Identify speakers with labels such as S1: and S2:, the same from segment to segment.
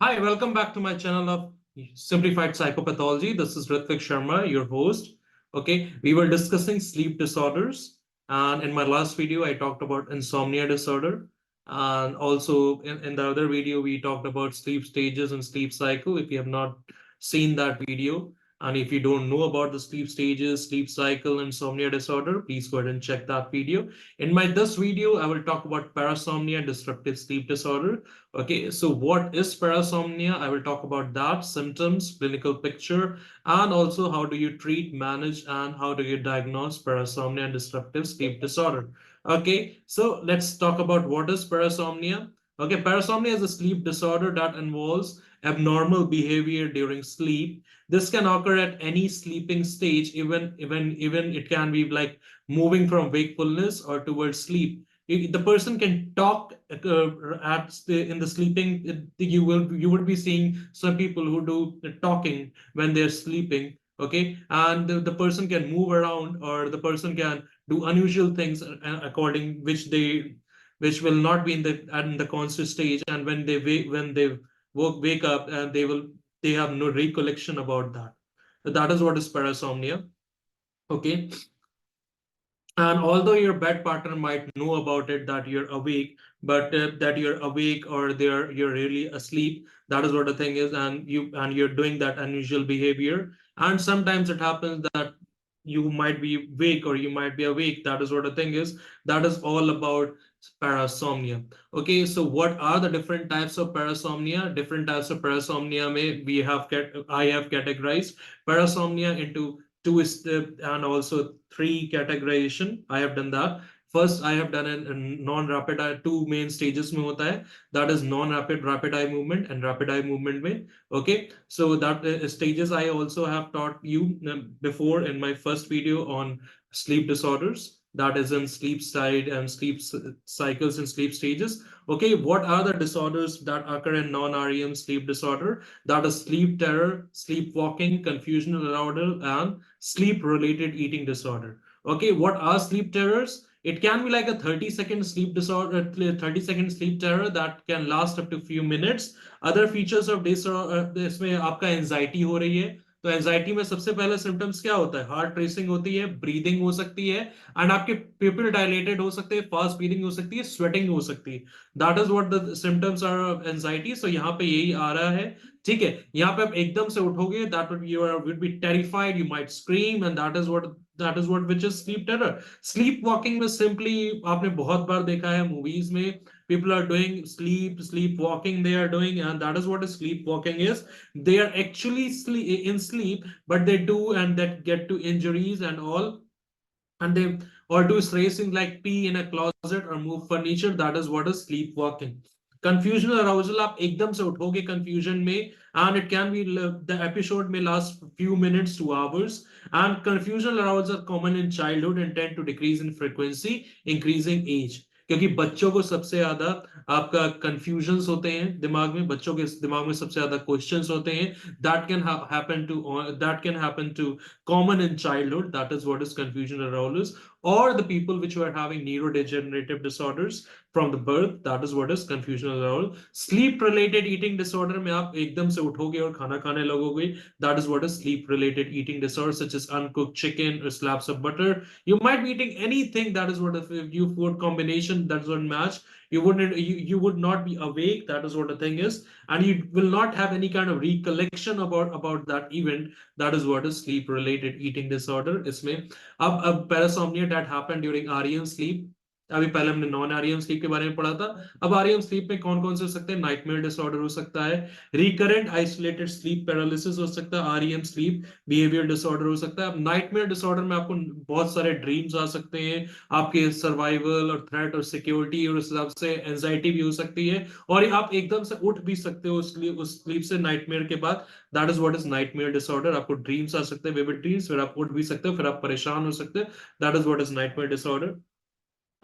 S1: Hi, welcome back to my channel of Simplified Psychopathology. This is Ritvik Sharma, your host. Okay, we were discussing sleep disorders, and in my last video, I talked about insomnia disorder. And also in the other video, we talked about sleep stages and sleep cycle. If you have not seen that video, and if you don't know about the sleep stages, sleep cycle, insomnia disorder, please go ahead and check that video. In my this video, I will talk about parasomnia, disruptive sleep disorder. Okay, so what is parasomnia? I will talk about that, symptoms, clinical picture, and also how do you treat, manage, and how do you diagnose parasomnia and disruptive sleep disorder. Okay, so let's talk about what is parasomnia. Okay, parasomnia is a sleep disorder that involves abnormal behavior during sleep. This can occur at any sleeping stage, even it can be like moving from wakefulness or towards sleep. The person can talk in the sleeping. You would be seeing some people who do the talking when they're sleeping. Okay, and the person can move around, or the person can do unusual things according which will not be in the conscious stage, and when they wake up, and they have no recollection about that. That is what is parasomnia. Okay, and although your bed partner might know about it, that you're awake, but that you're awake or you're really asleep, that is what the thing is, and you're doing that unusual behavior. And sometimes it happens that you might be awake or you might be awake. That is what the thing is. That is all about parasomnia. Okay, so what are the different types of parasomnia? Different types of parasomnia may we have I have categorized parasomnia into two step and also three categorization. I have done that. First, I have done a non-rapid eye. Two main stages में होता है. That is non-rapid rapid eye movement and rapid eye movement में. Okay, so that stages I also have taught you before in my first video on sleep disorders. That is in sleep side and cycles and sleep stages. Okay, what are the disorders that occur in non-REM sleep disorder? That is sleep terror, sleepwalking, confusional arousal, and sleep-related eating disorder. Okay, what are sleep terrors? It can be like a 30-second sleep disorder, 30-second sleep terror that can last up to few minutes. Other features of disorder, इसमें आपका anxiety हो रही है, तो anxiety में सबसे पहले symptoms क्या होता है? हार्ट रेसिंग होती है, ब्रीदिंग हो सकती है, एंड आपके पिपिल डायलेटेड हो सकते हैं, फास्ट ब्रीदिंग हो सकती है, स्वेटिंग हो सकती है. That is what the symptoms are of anxiety. So यहाँ पे यही आ रहा है. ठीक है, यहाँ पे आप एकदम से उठोगे, that would you would be terrified, you might scream, and that is what which is sleep terror. Sleep walking में सिंपली आपने बहुत बार देखा है मूवीज में, people are doing sleepwalking, they are doing, and that is what a sleepwalking is. They are actually in sleep, but they do and that get to injuries and all, and they or do racing like pee in a closet or move furniture. That is what is sleepwalking. Confusion arousal, आप एकदम से उठोगे confusion में, and it can be the episode may last few minutes to hours. And confusion arousals are common in childhood and tend to decrease in frequency increasing age. क्योंकि बच्चों को सबसे ज्यादा आपका कंफ्यूजन्स होते हैं दिमाग में, बच्चों के दिमाग में सबसे ज्यादा क्वेश्चंस होते हैं. That can happen to common in childhood. That is what is confusion arousal. Or the people which were having neurodegenerative disorders from the birth, that is what is confusion arousal. Sleep related eating disorder में आप एकदम से उठोगे और खाना खाने लगोगे, that is what is sleep related eating disorder, such as uncooked chicken or slabs of butter. You might be eating anything, that is what if you food combination that doesn't match, you would not be awake. That is what the thing is, and you will not have any kind of recollection about that event. That is what is sleep related eating disorder. इसमें अब parasomnia that happened during REM sleep. अभी पहले हमने non REM sleep के बारे में पढ़ा था. अब आरईएम स्लीप में कौन कौन से हो सकते हैं? नाइटमेयर डिसऑर्डर हो सकता है, रिकरेंट आइसोलेटेड स्लीप पैरालिसिस हो सकता है, आरईएम स्लीप बिहेवियर डिसऑर्डर हो सकता है. अब नाइटमेयर डिसऑर्डर में आपको बहुत सारे ड्रीम्स आ सकते हैं, आपके सर्वाइवल और थ्रेट और सिक्योरिटी और उस हिसाब से एंजाइटी भी हो सकती है, और आप एकदम से उठ भी सकते हो उस स्लीप से नाइटमेयर के बाद. That is what is nightmare disorder. आपको ड्रीम्स आ सकते हैं, विविड ड्रीम्स, फिर आप उठ भी सकते हो, फिर आप परेशान हो सकते हैं. That is what is nightmare disorder.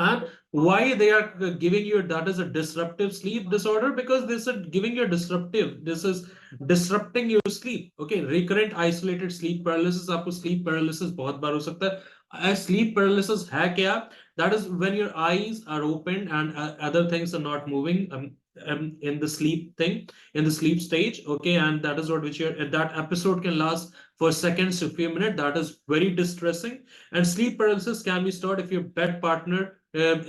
S1: And why they are giving you that is a disruptive sleep disorder? Because this is giving you a disruptive. This is disrupting your sleep. Okay, recurrent isolated sleep paralysis. आपको sleep paralysis बहुत बार हो सकता है. Sleep paralysis है क्या? That is when your eyes are open and other things are not moving. in the sleep thing, in the sleep stage. Okay, and that is what which that episode can last for seconds to few minutes. That is very distressing. And sleep paralysis can be stopped if your bed partner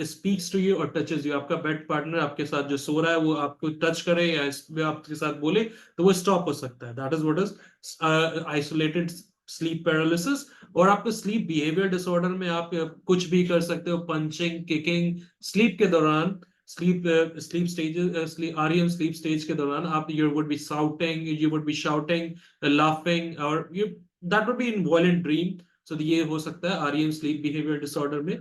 S1: speaks to you or touches you. आपका bed partner आपके साथ जो सो रहा है वो आपको touch करे या आपके साथ बोले तो वो स्टॉप हो सकता है. That is what is isolated sleep paralysis. और आपको स्लीप बिहेवियर डिसऑर्डर में आप कुछ भी कर सकते हो, पंचिंग, किकिंग, स्लीप के दौरान, sleep stages, REM sleep stage के दौरान आप you would be shouting, you would be shouting, laughing, or you that would be in violent dream. So ये हो सकता है REM sleep behavior disorder में.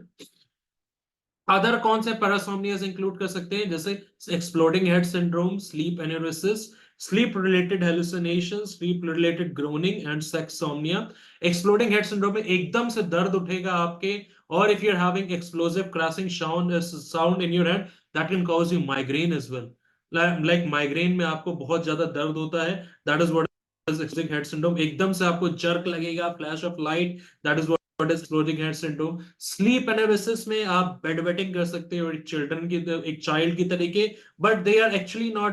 S1: अदर कौन से पैरासोमनियाज इंक्लूड कर सकते हैं, जैसे exploding head syndrome, sleep analysis, sleep related hallucination, sleep related groaning and sexsomnia. Exploding head syndrome में एकदम से दर्द उठेगा आपके, और if you are having explosive crashing sound in your head, that can cause you migraine as well. Like migraine में आपको बहुत ज्यादा दर्द होता है, that is what is exploding head syndrome. एकदम से आपको जर्क लगेगा, flash of light, that is what is exploding head syndrome. Sleep analysis में आप बेड वेटिंग कर सकते हो चिल्ड्रन की, एक चाइल्ड की तरीके, but they are actually not,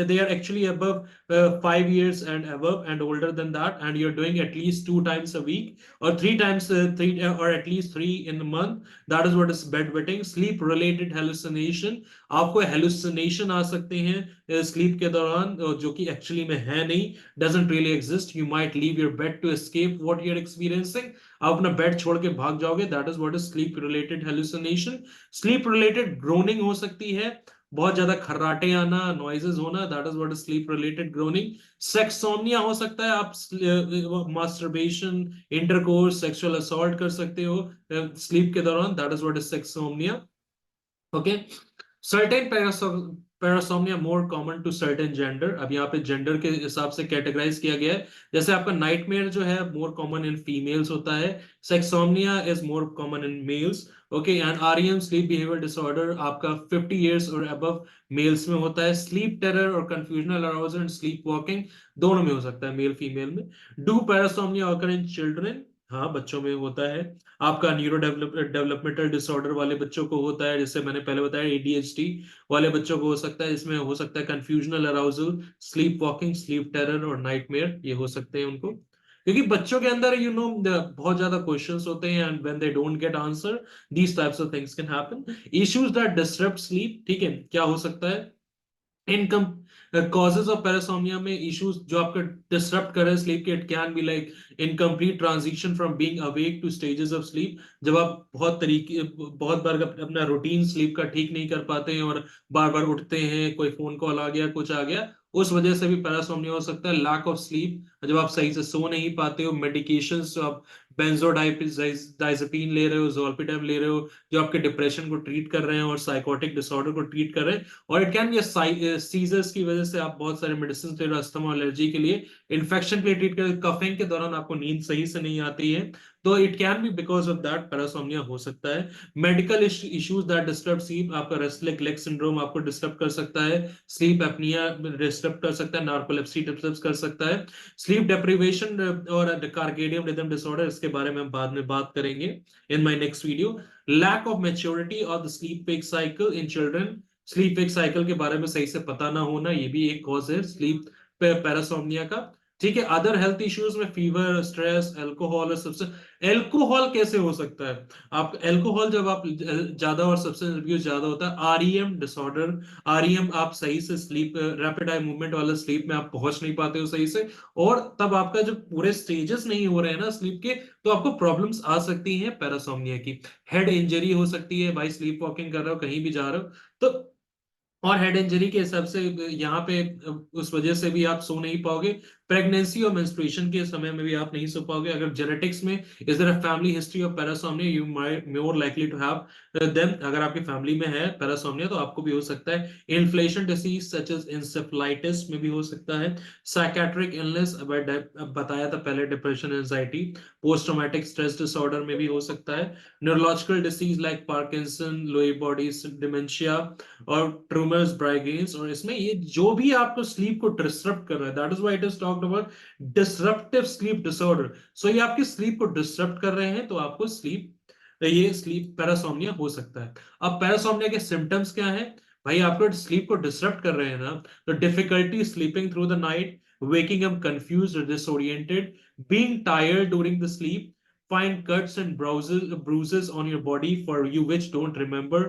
S1: they are actually above 5 years and above and older than that, and you're doing at least 2 times a week or 3 times, or at least 3 in a month. That is what is bedwetting. Sleep related hallucination, आपको hallucination आ सकते हैं sleep के दौरान जो कि actually में है नहीं, doesn't really exist. You might leave your bed to escape what you're experiencing. आप अपना बेड छोड़ के भाग जाओगे, that is what is sleep related hallucination. Sleep related groaning हो सकती है, बहुत ज्यादा खर्राटे आना, नॉइजेस होना, that is what is sleep related groaning. Sexsomnia हो सकता है, आप मास्टरबेशन, इंटरकोर्स, सेक्सुअल असॉल्ट कर सकते हो स्लीप के दौरान, that is what is sexsomnia. Okay. Certain parasomnia more common to certain gender. अब यहाँ पे जेंडर के हिसाब से कैटेगराइज किया गया है. जैसे आपका नाइटमेयर जो है मोर कॉमन इन फीमेल्स होता है, sexsomnia is more common in males. Okay. And REM sleep behaviour disorder आपका 50 years और अबव मेल्स में होता है. स्लीप टेरर और कंफ्यूजनल अराउजल एंड स्लीप वॉकिंग दोनों में हो सकता है, मेल फीमेल में. Do parasomnia occur in children? हाँ, बच्चों में होता है. आपका न्यूरो डेवलपमेंटल डिसऑर्डर वाले बच्चों को होता है, जैसे मैंने पहले बताया एडीएचडी वाले बच्चों को हो सकता है. इसमें हो सकता है confusional arousal, sleep walking, sleep terror और नाइटमेयर, ये हो सकते हैं उनको. क्योंकि बच्चों के अंदर बहुत ज्यादा क्वेश्चंस होते हैं, and when they don't get answer, these types of things can happen. Issues that disturb sleep, ठीक है, क्या हो सकता है? इनकम कॉजेज ऑफ पैरासोनिया में इश्यूज जो आपका डिसरप्ट कर रहे हैं स्लीप के, it can be like incomplete transition from being awake two stages of sleep. जब आप बहुत बार अपना रूटीन स्लीप का ठीक नहीं कर पाते हैं और बार बार उठते हैं, कोई फोन कॉल आ गया, कुछ आ गया, उस वजह से भी पैरासोनिया हो सकता है. लैक ऑफ स्लीप, जब आप सही से सो नहीं पाते हो, मेडिकेशंस जो आप बेंजोडाइजेपिन ले रहे हो, जोल्पिटम ले रहे हो, जो आपके डिप्रेशन को ट्रीट कर रहे हैं और साइकोटिक डिसऑर्डर को ट्रीट कर रहे हैं, और इट कैन बी सीजर्स की वजह से आप बहुत सारे मेडिसिन ले रहे हो अस्थमा एलर्जी के लिए, इन्फेक्शन के लिए ट्रीट कर, कफिंग के दौरान आपको नींद सही से नहीं आती है, तो it can be because of that parasomnia हो सकता है. Medical issues that disturb sleep, आपका रेस्टलेस लेग सिंड्रोम आपको डिस्टर्ब कर सकता है, स्लीप एपनिया डिस्टर्ब कर सकता है, नार्कोलेप्सी डिस्टर्ब कर सकता है, स्लीप डेप्रिवेशन और कार्डियक रिदम डिसऑर्डर, इसके बारे में हम बाद में बात करेंगे in my next video. Lack of maturity of the sleep wake cycle in children, sleep wake cycle के बारे में सही से पता ना होना, ये भी एक कॉज है स्लीप पैरासोमनिया का. ठीक है. अदर हेल्थ इश्यूज में फीवर, स्ट्रेस, अल्कोहल और सबसे, अल्कोहल कैसे हो सकता है? आप अल्कोहल जब आप ज्यादा और सब्सटेंस अब्यूज ज्यादा होता है, आरईएम डिसऑर्डर, आरईएम आप सही से स्लीप रैपिड आई मूवमेंट वाला स्लीप में आप पहुंच नहीं पाते हो सही से, और तब आपका जो पूरे स्टेजेस नहीं हो रहे हैं ना स्लीप के, तो आपको प्रॉब्लम्स आ सकती हैं पैरासोमनिया की. हेड इंजरी हो सकती है, भाई स्लीप वॉकिंग कर रहे हो, कहीं भी जा रहे हो तो, और हेड इंजरी के हिसाब से यहाँ पे उस वजह से भी आप सो नहीं पाओगे. प्रेगनेंसी और मेंस्ट्रुएशन के समय में भी आप नहीं सो पाओगे. अगर जेनेटिक्स में is there a family history of parasomnia, you might more likely to have them. अगर आपकी फैमिली में है पैरासोमनिया तो आपको भी हो सकता है. Inflation disease such as encephalitis में भी हो सकता है. साइकेट्रिक इलनेस, बताया था पहले, depression, anxiety, post traumatic stress disorder में भी हो सकता है. न्यूरोलॉजिकल डिसीज लाइक पार्किंसन, लोई बॉडी डिमेंशिया और ट्रूमर्स, ब्राइगेन्स, और इसमें ये जो भी आपको स्लीप को डिस्टर्ब कर रहा है, that is why it is talked about disruptive sleep disorder. So ये आपकी स्लीप को डिस्टर्ब कर रहे हैं, तो आपको स्लीप पैरासोमनिया हो सकता है. अब पैरासोमनिया के सिम्टम्स क्या है? भाई आपको स्लीप को डिसरप्ट कर रहे हैं ना, तो difficulty sleeping through the night, waking up confused or disoriented, being tired during the sleep, find cuts and bruises on your body for you which don't remember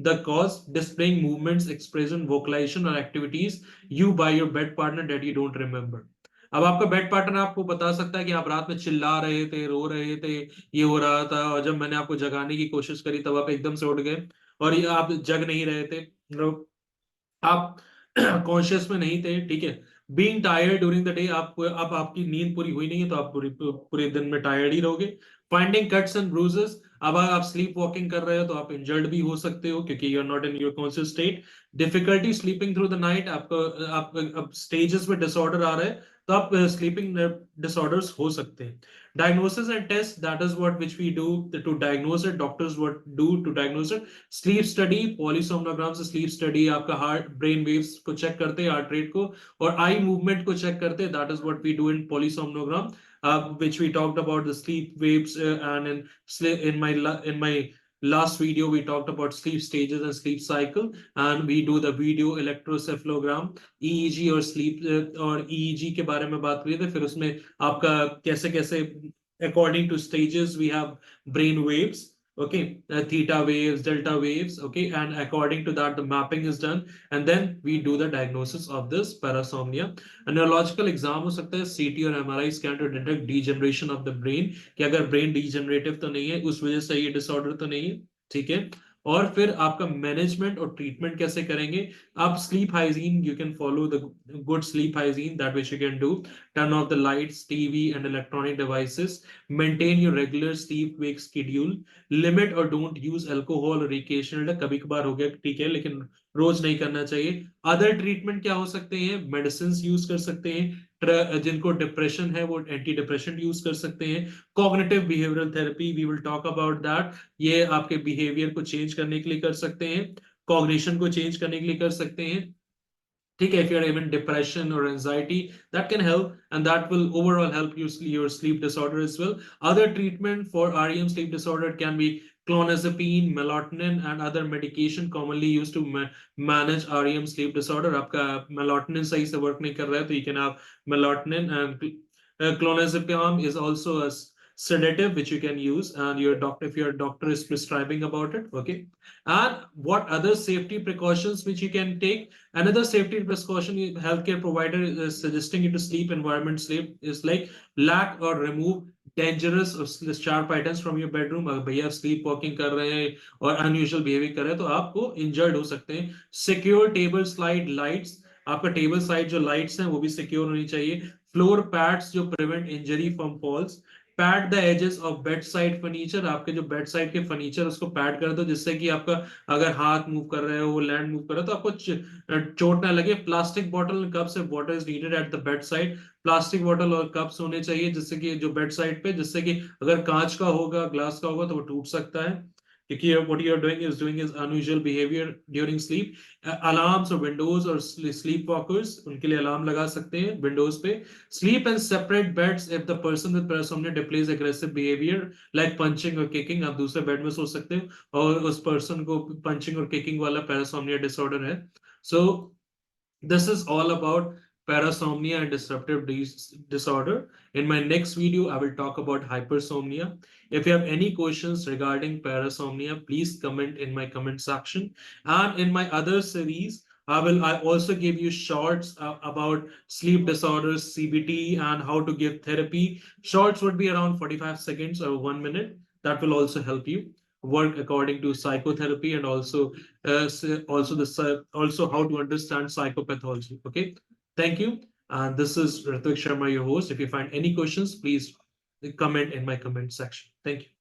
S1: the cause, displaying movements, expression, vocalization or activities you by your bed partner that you don't remember. अब आपका bed partner आपको बता सकता है कि आप रात में चिल्ला रहे थे, रो रहे थे, ये हो रहा था, और जब मैंने आपको जगाने की कोशिश करी तब आप एकदम से उठ गए, और ये आप जग नहीं रहे थे, आप कॉन्शियस में नहीं थे, ठीक है। Being tired during the day, आप आपकी नींद पूरी हुई नहीं है तो आप पूरे दिन में टायर्ड ही रहोगे। फाइंडिंग कट्स एंड ब्रूजेस, अब आप स्लीप वॉकिंग कर रहे हो तो आप इंजर्ड भी हो सकते हो क्योंकि you are not in your conscious state. Difficulty sleeping through the night, आपको आप अब स्टेजेस में डिसऑर्डर आ रहा है तो आप स्लीपिंग डिसऑर्डर्स हो सकते हैं। Diagnosis and test, that is what which we do to diagnose it. Doctors what do to diagnose it? Sleep study, polysomnogram से sleep study, आपका हार्ट ब्रेन वेव्स को चेक करते हैं, हार्ट रेट को, और आई मूवमेंट को check करते हैं। That is what we do in polysomnogram, which we talked about the sleep waves, and in my last video we talked about sleep stages and sleep cycle, and we do the video electrocephalogram, EEG और sleep और EEG के बारे में बात करी थी। फिर उसमें आपका कैसे कैसे according to stages we have brain waves, okay, theta waves, delta waves, okay, and according to that the mapping is done, and then we do the diagnosis of this parasomnia. A neurological exam हो सकता है CT और MRI scan to detect degeneration of the brain, कि अगर brain degenerative तो नहीं है, उस वजह से ये disorder तो नहीं है, ठीक है। और फिर आपका मैनेजमेंट और ट्रीटमेंट कैसे करेंगे? आप sleep hygiene, you can follow the good sleep hygiene, that which you can do, turn off the lights, TV and electronic devices, maintain your regular sleep wake schedule, limit or don't use alcohol or recreational, कभी कभार हो गया ठीक है लेकिन रोज नहीं करना चाहिए। अदर ट्रीटमेंट क्या हो सकते हैं? मेडिसिन यूज कर सकते हैं, जिनको डिप्रेशन है वो एंटी डिप्रेशन यूज कर सकते हैं। Cognitive behavioural therapy, we will talk about that, ये आपके बिहेवियर को चेंज करने के लिए कर सकते हैं, कॉग्निशन को चेंज करने के लिए कर सकते हैं, ठीक है। If you're even depression or anxiety, that can help, and that will overall help you your sleep disorder as well. Other treatment for REM sleep disorder can be clonazepine, melatonin and other medication commonly used to manage REM sleep disorder. आपका melatonin सही से work नहीं कर रहा है तो you can have melatonin, and clonazepam is also a sedative which you can use, and your doctor, if your doctor is prescribing about it, okay. And what other safety precautions which you can take? Another safety precaution healthcare provider is suggesting you to sleep environment sleep is like lack or remove dangerous or sharp items from your bedroom. अगर भैया sleep walking कर रहे हैं और unusual behaviour कर रहे हैं तो आपको इंजर्ड हो सकते हैं। सिक्योर टेबल स्लाइड लाइट्स, आपका टेबल साइड जो लाइट्स हैं वो भी सिक्योर होनी चाहिए। फ्लोर पैड्स जो prevent injury from falls. Pad the edges of bed side furniture, आपके जो बेड साइड के फर्नीचर उसको पैड कर दो जिससे कि आपका अगर हाथ मूव कर रहे हो, लैंड मूव कर रहे हो तो आपको चोट ना लगे। Plastic bottle and cups, water is needed at the bed side, plastic bottle और कप्स होने चाहिए जिससे कि जो बेड साइड पे, जिससे कि अगर कांच का होगा, ग्लास का होगा तो वो टूट सकता है, क्योंकि what you are doing is unusual behavior during sleep. Alarms और windows और sleepwalkers, उनके लिए अलार्म लगा सकते हैं विंडोज पे। Sleep and separate beds if the person with parasomnia displays aggressive behavior like punching or kicking, आप दूसरे बेड में सो सकते हो और उस पर्सन को पंचिंग और किकिंग वाला पैरासोमनिया डिसऑर्डर है। So this is all about parasomnia and disruptive disorder. In my next video, I will talk about hypersomnia. If you have any questions regarding parasomnia, please comment in my comment section. And in my other series, I also give you shorts about sleep disorders, CBT, and how to give therapy. Shorts would be around 45 seconds or 1 minute. That will also help you work according to psychotherapy, and also how to understand psychopathology. Okay, thank you. And this is Ritvik Sharma, your host. If you find any questions, please comment in my comment section. Thank you.